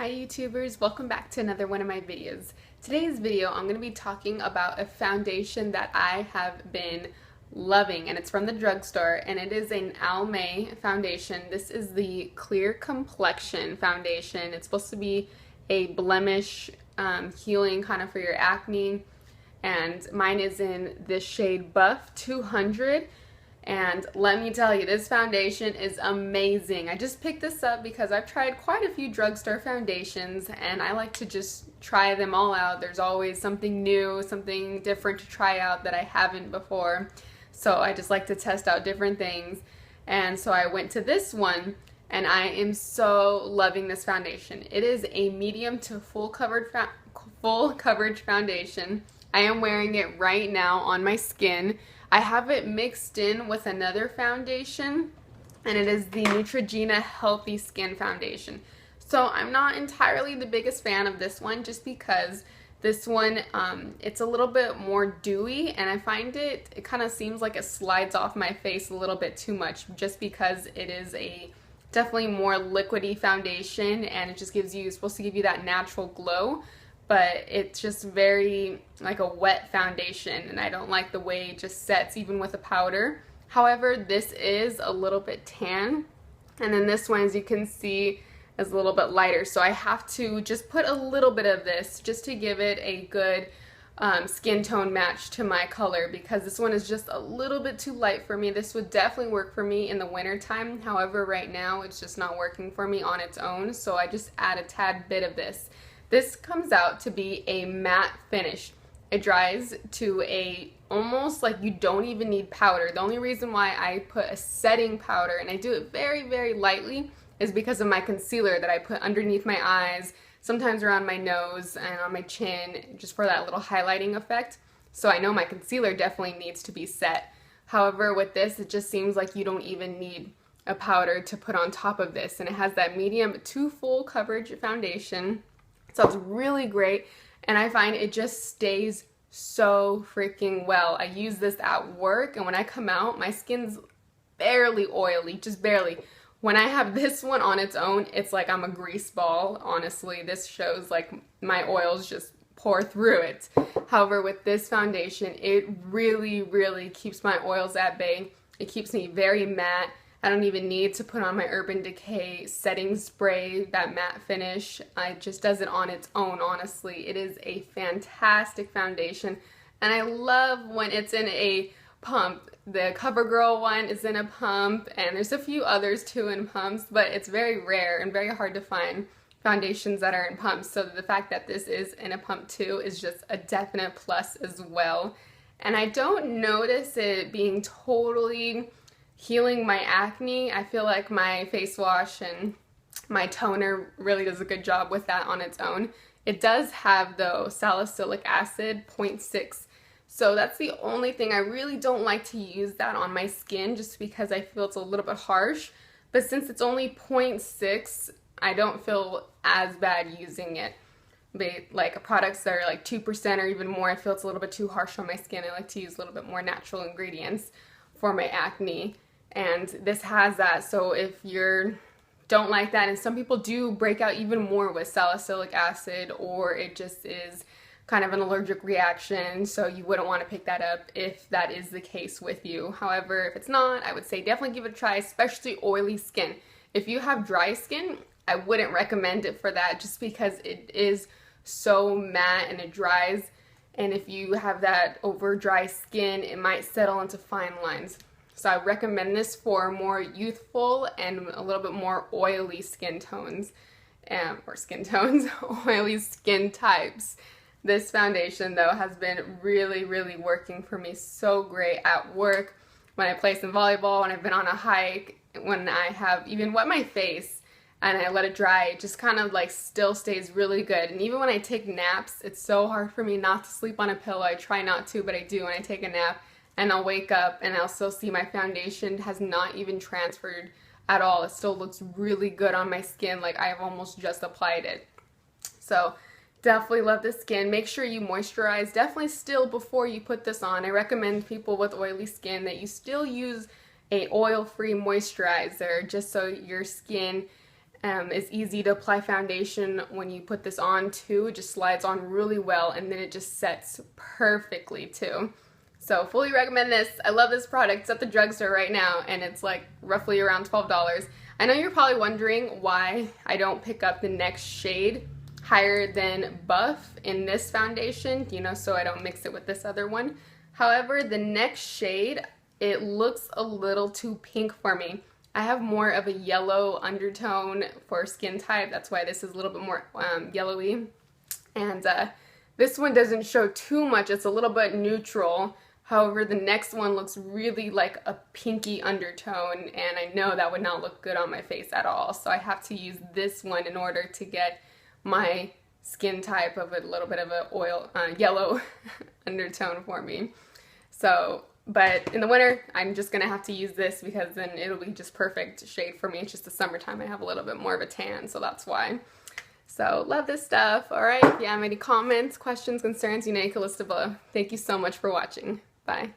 Hi YouTubers, welcome back to another one of my videos. Today's video I'm going to be talking about a foundation that I have been loving, and it's from the drugstore, and it is an Almay foundation. This is the Clear Complexion foundation. It's supposed to be a blemish healing kind of for your acne, and mine is in this shade Buff 200. And let me tell you, this foundation is amazing. I just picked this up because I've tried quite a few drugstore foundations and I like to just try them all out. There's always something new, something different to try out that I haven't before. So I just like to test out different things. And so I went to this one and I am so loving this foundation. It is a medium to full coverage foundation. I am wearing it right now on my skin. I have it mixed in with another foundation, and it is the Neutrogena Healthy Skin Foundation. So I'm not entirely the biggest fan of this one just because this one, it's a little bit more dewy, and I find it kind of seems like it slides off my face a little bit too much just because it is a definitely more liquidy foundation, and it just gives you, it's supposed to give you that natural glow. But it's just very like a wet foundation, and I don't like the way it just sets even with a powder. However, this is a little bit tan, and then this one, as you can see, is a little bit lighter. So I have to just put a little bit of this just to give it a good skin tone match to my color, because this one is just a little bit too light for me. This would definitely work for me in the winter time. However, right now it's just not working for me on its own, so I just add a tad bit of this. This comes out to be a matte finish. It dries to a almost like you don't even need powder. The only reason why I put a setting powder, and I do it very, very lightly, is because of my concealer that I put underneath my eyes, sometimes around my nose and on my chin, just for that little highlighting effect. So I know my concealer definitely needs to be set. However, with this, it just seems like you don't even need a powder to put on top of this. And it has that medium to full coverage foundation. So it's really great, and I find it just stays so freaking well. I use this at work, and when I come out, my skin's barely oily, just barely. When I have this one on its own, it's like I'm a grease ball, honestly. This shows like my oils just pour through it. However, with this foundation, it really, really keeps my oils at bay. It keeps me very matte. I don't even need to put on my Urban Decay setting spray, that matte finish. It just does it on its own, honestly. It is a fantastic foundation, and I love when it's in a pump. The CoverGirl one is in a pump, and there's a few others too in pumps, but it's very rare and very hard to find foundations that are in pumps, so the fact that this is in a pump too is just a definite plus as well. And I don't notice it being totally healing my acne. I feel like my face wash and my toner really does a good job with that on its own. It does have, though, salicylic acid 0.6, so that's the only thing. I really don't like to use that on my skin just because I feel it's a little bit harsh, but since it's only 0.6, I don't feel as bad using it. But like products that are like 2% or even more, I feel it's a little bit too harsh on my skin. I like to use a little bit more natural ingredients for my acne. And this has that, so if you don't like that, and some people do break out even more with salicylic acid, or it just is kind of an allergic reaction, so you wouldn't want to pick that up if that is the case with you. However, if it's not, I would say definitely give it a try, especially oily skin. If you have dry skin, I wouldn't recommend it for that just because it is so matte and it dries, and if you have that over dry skin, it might settle into fine lines. So I recommend this for more youthful and a little bit more oily skin tones, oily skin types. This foundation, though, has been really, really working for me so great at work, when I play some volleyball, when I've been on a hike, when I have even wet my face and I let it dry, it just kind of like still stays really good. And even when I take naps, it's so hard for me not to sleep on a pillow. I try not to, but I do when I take a nap. And I'll wake up and I'll still see my foundation has not even transferred at all. It still looks really good on my skin, like I've almost just applied it. So definitely love this skin. Make sure you moisturize definitely still before you put this on. I recommend people with oily skin that you still use a oil-free moisturizer just so your skin It's easy to apply foundation when you put this on too. It just slides on really well, and then it just sets perfectly too. So fully recommend this. I love this product. It's at the drugstore right now, and it's like roughly around $12. I know you're probably wondering why I don't pick up the next shade higher than Buff in this foundation, you know, so I don't mix it with this other one. However, the next shade, it looks a little too pink for me. I have more of a yellow undertone for skin type. That's why this is a little bit more yellowy. And this one doesn't show too much. It's a little bit neutral. However, the next one looks really like a pinky undertone, and I know that would not look good on my face at all. So I have to use this one in order to get my skin type of a little bit of a yellow undertone for me. So, but in the winter, I'm just gonna have to use this because then it'll be just perfect shade for me. It's just the summertime, I have a little bit more of a tan, so that's why. So, love this stuff. All right, if you have any comments, questions, concerns, you know you can list it below. Thank you so much for watching. Bye.